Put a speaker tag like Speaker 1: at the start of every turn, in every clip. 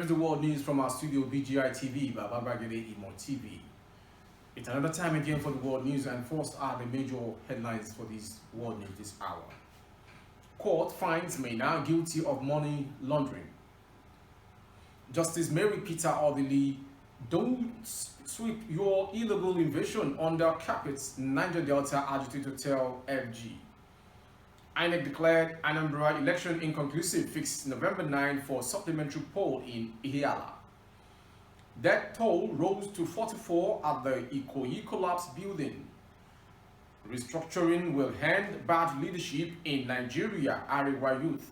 Speaker 1: the world news from our studio BGI TV, Baba Bagede Imo TV. It's another time again for the world news, and first are the major headlines for this world news this hour. Court finds Maina guilty of money laundering. Justice Mary Peter Odili, don't sweep your illegal invasion under carpets, Niger Delta agitator tell FG. INEC declared Anambra election inconclusive, fixed November 9 for supplementary poll in Ihiala. Death toll rose to 44 at the Ikoyi collapse building. Restructuring will hand bad leadership in Nigeria, Arewa youth.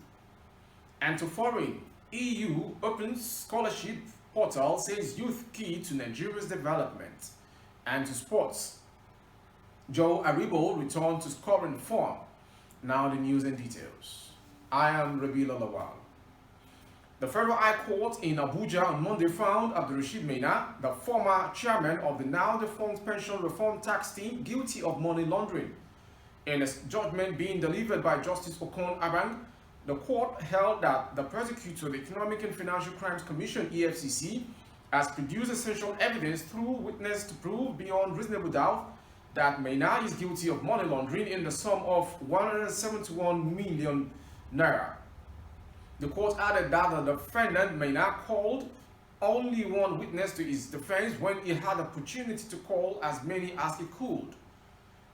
Speaker 1: And to foreign, EU opens scholarship portal, says youth key to Nigeria's development. And to sports, Joe Aribo returned to scoring form. Now the news and details. I am Rabila Lawal. The Federal High Court in Abuja on Monday found Abdulrashid Maina, the former chairman of the now defunct Pension Reform Tax Team, guilty of money laundering. In a judgment being delivered by Justice Okon Abang, the court held that the prosecutor, the Economic and Financial Crimes Commission (EFCC), has produced essential evidence through witness to prove beyond reasonable doubt that Maina is guilty of money laundering in the sum of 171 million naira. The court added that the defendant Maina called only one witness to his defense when he had the opportunity to call as many as he could.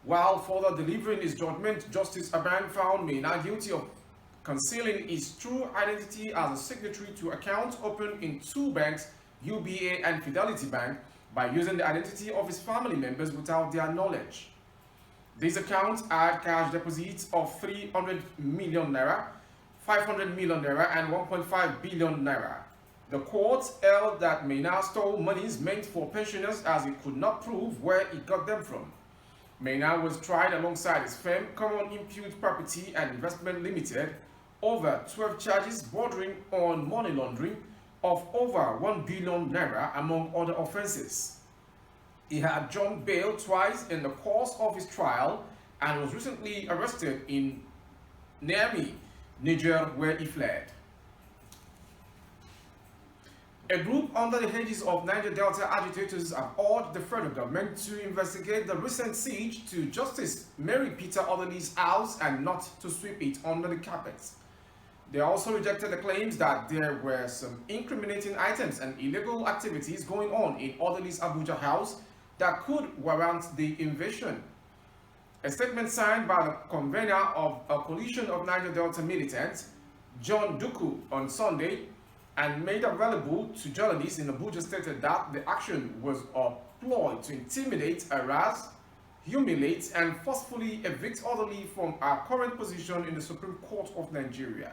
Speaker 1: While further delivering his judgment, Justice Abang found Maina guilty of concealing his true identity as a signatory to accounts opened in two banks, UBA and Fidelity Bank, by using the identity of his family members without their knowledge. These accounts had cash deposits of 300 million naira, 500 million naira, and 1.5 billion naira. The court held that Maina stole monies meant for pensioners as he could not prove where he got them from. Maina was tried alongside his firm, Common Impute Property and Investment Limited, over 12 charges bordering on money laundering of over 1 billion naira, among other offenses. He had jumped bail twice in the course of his trial and was recently arrested in Niamey, Niger, where he fled. A group under the aegis of Niger Delta agitators have urged the federal government to investigate the recent siege to Justice Mary Peter Odili's house and not to sweep it under the carpets. They also rejected the claims that there were some incriminating items and illegal activities going on in Odili's Abuja house that could warrant the invasion. A statement signed by the convener of a coalition of Niger Delta militants, John Duku, on Sunday, and made available to journalists in Abuja, stated that the action was a ploy to intimidate, harass, humiliate, and forcefully evict Odili from our current position in the Supreme Court of Nigeria.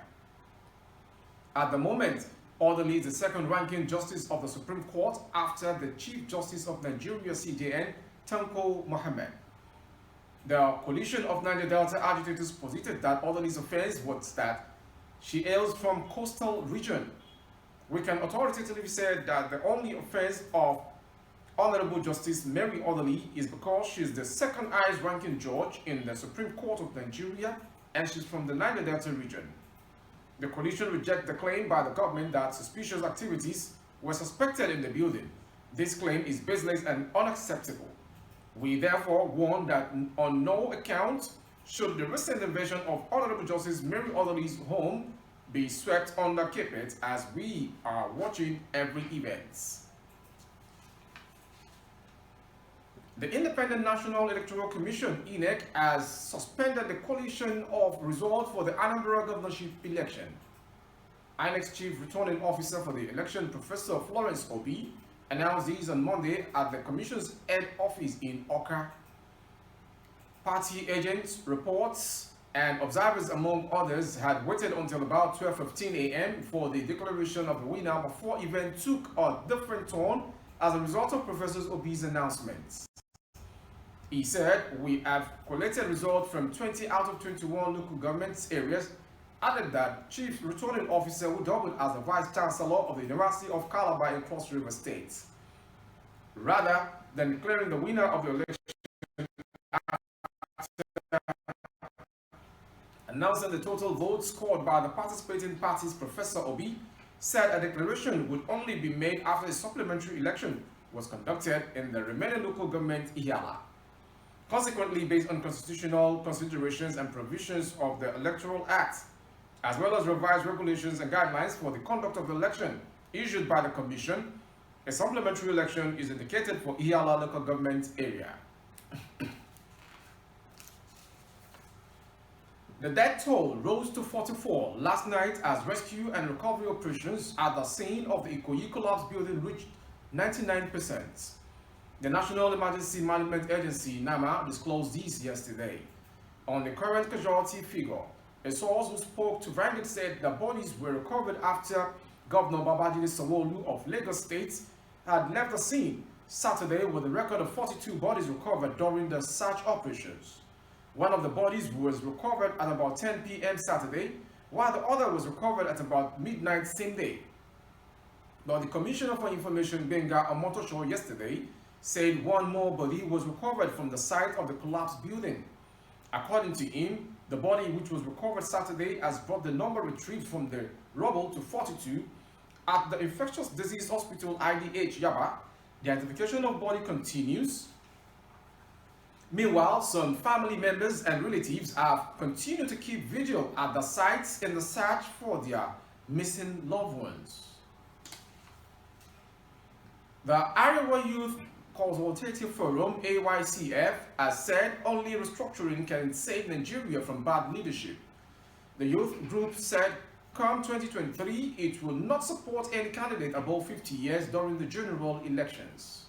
Speaker 1: At the moment, Odili is the second-ranking justice of the Supreme Court after the Chief Justice of Nigeria (CJN), Tanko Mohammed. The coalition of Niger Delta agitators posited that Odili's offense was that she hails from coastal region. We can authoritatively say that the only offense of Honorable Justice Mary Odili is because she is the second highest ranking judge in the Supreme Court of Nigeria and she's from the Niger Delta region. The coalition rejects the claim by the government that suspicious activities were suspected in the building. This claim is baseless and unacceptable. We therefore warn that on no account should the recent invasion of Honorable Justice Mary Odili's home be swept under carpet, as we are watching every event. The Independent National Electoral Commission (INEC) has suspended the collation of results for the Anambra governorship election. INEC's chief returning officer for the election, Professor Florence Obi, announced this on Monday at the Commission's head office in Awka. Party agents, reports, and observers, among others, had waited until about 12:15 a.m. for the declaration of the winner before event took a different turn as a result of Professor Obi's announcements. He said, "We have collected results from 20 out of 21 local government areas," added that Chief Returning Officer, who doubled as the Vice Chancellor of the University of Calabar in Cross River State. Rather than declaring the winner of the election, announcing the total votes scored by the participating parties, Professor Obi said a declaration would only be made after a supplementary election was conducted in the remaining local government Ihiala. Consequently, based on constitutional considerations and provisions of the Electoral Act, as well as revised regulations and guidelines for the conduct of the election issued by the Commission, a supplementary election is indicated for Ihiala local government area. The death toll rose to 44 last night as rescue and recovery operations at the scene of the Ikoyi collapse building reached 99%. The National Emergency Management Agency, NAMA, disclosed this yesterday. On the current casualty figure, a source who spoke to Vanguard said the bodies were recovered after Governor Babajide Sanwo-Olu of Lagos State had left the scene Saturday with a record of 42 bodies recovered during the search operations. One of the bodies was recovered at about 10 p.m. Saturday, while the other was recovered at about midnight same day. But the Commissioner for Information, Benga Omotosho, yesterday said one more body was recovered from the site of the collapsed building. According to him, the body which was recovered Saturday has brought the number retrieved from the rubble to 42. At the Infectious Disease Hospital IDH Yaba, the identification of body continues. Meanwhile, some family members and relatives have continued to keep vigil at the sites in the search for their missing loved ones. The Arewa Youth Consultative Forum, AYCF, has said only restructuring can save Nigeria from bad leadership. The youth group said come 2023, it will not support any candidate above 50 years during the general elections.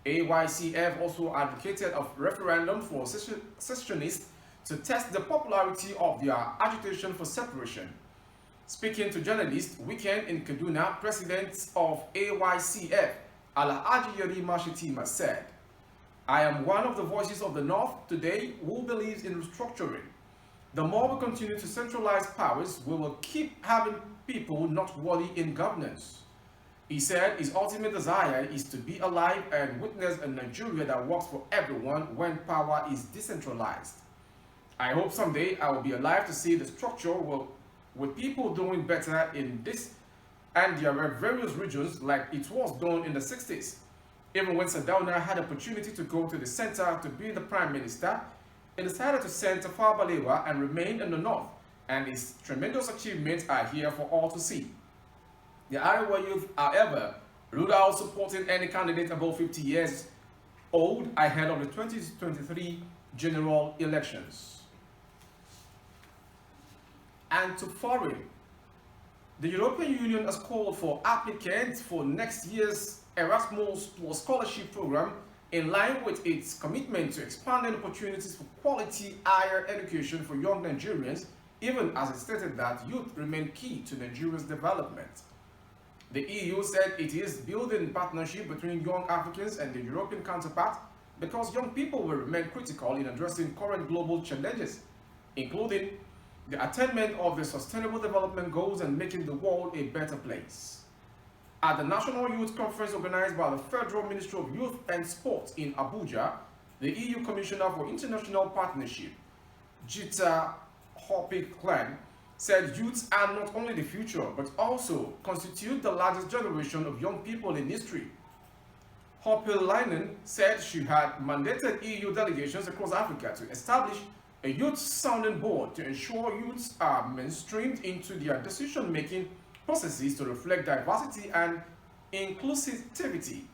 Speaker 1: AYCF also advocated a referendum for secessionists to test the popularity of their agitation for separation. Speaking to journalists weekend in Kaduna, president of AYCF, Alhaji Yerima Shettima, said, "I am one of the voices of the North today who believes in restructuring. The more we continue to centralize powers, we will keep having people not worthy in governance." He said his ultimate desire is to be alive and witness a Nigeria that works for everyone when power is decentralized. "I hope someday I will be alive to see the structure with people doing better in this and there were various regions like it was done in the 60s. Even when Sardauna had the opportunity to go to the center to be the prime minister, he decided to send Tafawa Balewa and remain in the north, and his tremendous achievements are here for all to see." The Arewa youth, however, ruled out supporting any candidate above 50 years old ahead of the 2023 general elections. And to foreign, the European Union has called for applicants for next year's Erasmus scholarship program in line with its commitment to expanding opportunities for quality higher education for young Nigerians, even as it stated that youth remain key to Nigeria's development. The EU said it is building partnership between young Africans and their European counterpart because young people will remain critical in addressing current global challenges, including the attainment of the Sustainable Development Goals and making the world a better place. At the National Youth Conference organized by the Federal Ministry of Youth and Sport in Abuja, the EU Commissioner for International Partnership, Jutta Hoppe-Klein, said youths are not only the future but also constitute the largest generation of young people in history. Hoppe-Klein said she had mandated EU delegations across Africa to establish a youth sounding board to ensure youths are mainstreamed into their decision-making processes to reflect diversity and inclusivity.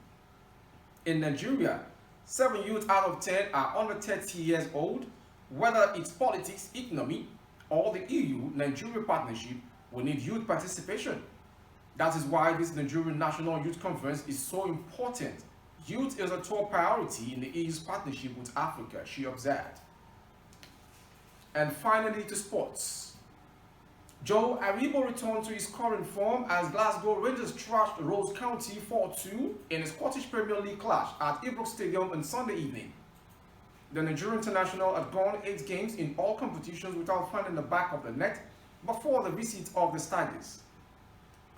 Speaker 1: In Nigeria, 7 youth out of 10 are under 30 years old. Whether it's politics, economy, or the EU-Nigeria partnership, will need youth participation. That is why this Nigerian National Youth Conference is so important. Youth is a top priority in the EU's partnership with Africa, she observed. And finally, to sports. Joe Aribo returned to his current form as Glasgow Rangers trashed Ross County 4-2 in a Scottish Premier League clash at Ibrox Stadium on Sunday evening. The Nigerian international had gone 8 games in all competitions without finding the back of the net before the visit of the Stagers.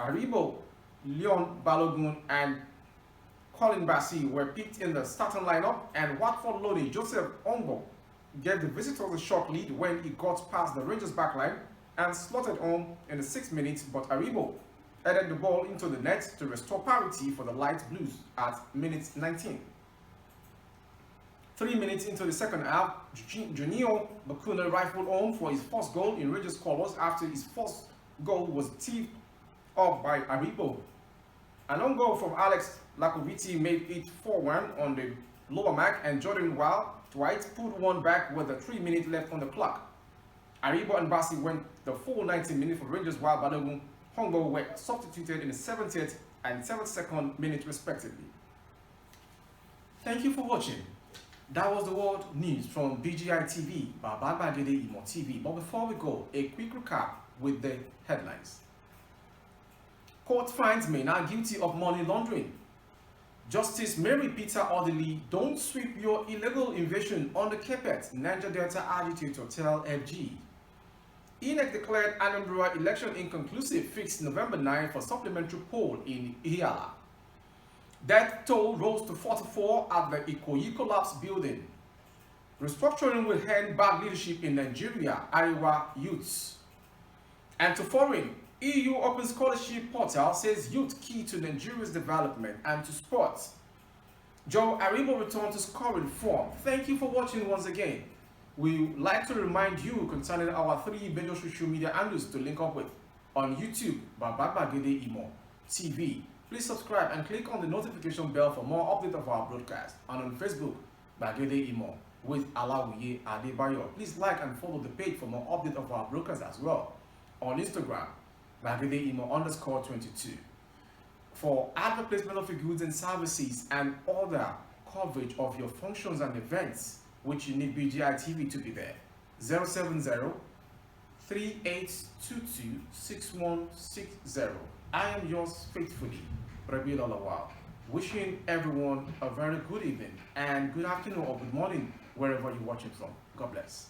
Speaker 1: Aribo, Leon Balogun and Colin Bassey were picked in the starting lineup, and Watford loanee Joseph Ongo gave the visitors a short lead when he got past the Rangers backline and slotted home in the 6th minute, but Aribo headed the ball into the net to restore parity for the Light Blues at minute 19. 3 minutes into the second half, Junior Bakuna rifled home for his first goal in Rangers colours after his first goal was tipped up by Aribo. An own goal from Alex Lakoviti made it 4-1 on the lower mark, and Jordan White put one back with 3 minutes left on the clock. Aribo and Bassi went the full 90 minutes for Rangers, while Balogun Hongo were substituted in the 70th and 72nd minute respectively. Thank you for watching. That was the world news from BGI TV, Baba Gbagede Imo TV. But before we go, a quick recap with the headlines. Court finds Maina guilty of money laundering. Justice Mary Peter Odili, don't sweep your illegal invasion on the carpet, Niger Delta agitator tell FG. INEC declared Anambra election inconclusive, fixed November 9 for supplementary poll in Ihiala. Death toll rose to 44 at the Ikoyi collapse building. Restructuring will hand back leadership in Nigeria, Ariwa youths. And to foreign, EU Open Scholarship Portal says youth key to Nigeria's development. And to sports, Joe Aribo returned to scoring form. Thank you for watching once again. We would like to remind you concerning our 3 major social media handles to link up with. On YouTube, Baba Gbagede Imo TV. Please subscribe and click on the notification bell for more updates of our broadcast. And on Facebook, Gbagede Imo with Alawiye Adebayo. Please like and follow the page for more updates of our broadcast as well. On Instagram, Gbagede Imo _22. For advert placement of your goods and services and other coverage of your functions and events, which you need BGI TV to be there. 070-3822-6160. I am yours faithfully, Rabi Lawal. Wishing everyone a very good evening and good afternoon or good morning wherever you're watching from. God bless.